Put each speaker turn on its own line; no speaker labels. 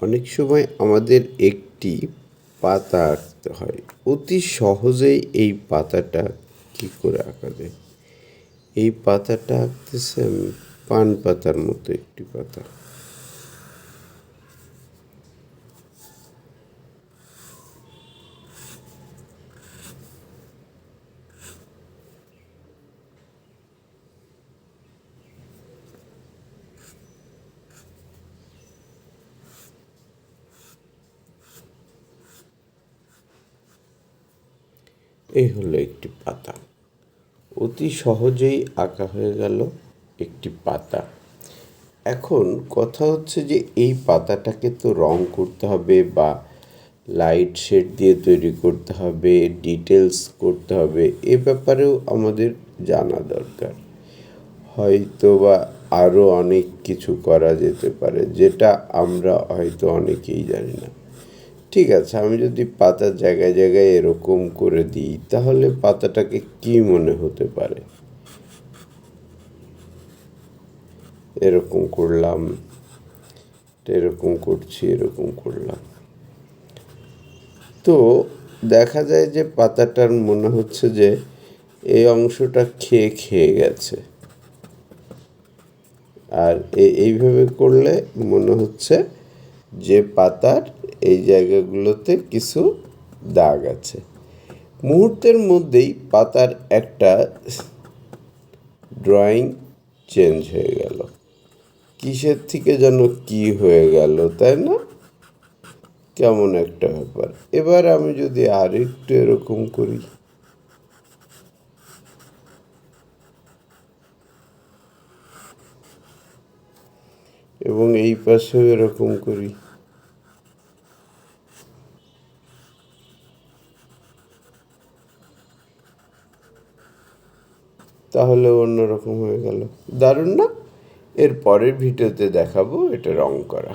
অনেক সময় আমাদের একটি পাতা আঁকতে হয়। অতি সহজেই এই পাতাটা কী করে আঁকা যায়? এই পাতাটা আঁকতেছি আমি পান পাতার মতো একটি পাতা। এই হলো একটি পাতা। অতি সহজেই আঁকা হয়ে গেল একটি পাতা। এখন কথা হচ্ছে যে এই পাতাটাকে তো রং করতে হবে বা লাইট শেড দিয়ে তৈরি করতে হবে, ডিটেলস করতে হবে, এ ব্যাপারেও আমাদের জানা দরকার। হয়তো বা আরও অনেক কিছু করা যেতে পারে যেটা আমরা হয়তো অনেকেই জানি না। ঠিক আছে, আমি যদি পাতার জায়গায় জায়গায় এরকম করে দিই তাহলে পাতাটাকে কি মনে হতে পারে? এরকম করলাম, এরকম করছি, এরকম করলাম, তো দেখা যায় যে পাতাটার মনে হচ্ছে যে এই অংশটা খেয়ে খেয়ে গেছে। আর এইভাবে করলে মনে হচ্ছে যে পাতার এই জায়গাগুলোতে কিছু দাগ আছে। মুহূর্তের মধ্যেই পাতার একটা ড্রয়িং চেঞ্জ হয়ে গেল। কিসের থেকে যেন কি হয়ে গেল, তাই না? কেমন একটা ব্যাপার। এবার আমি যদি আরেকটু এরকম করি, এবং এই পাশেও এরকম করি, তাহলে অন্যরকম হয়ে গেল। দারুণ না? এর পরের ভিডিওতে দেখাবো এটা রং করা।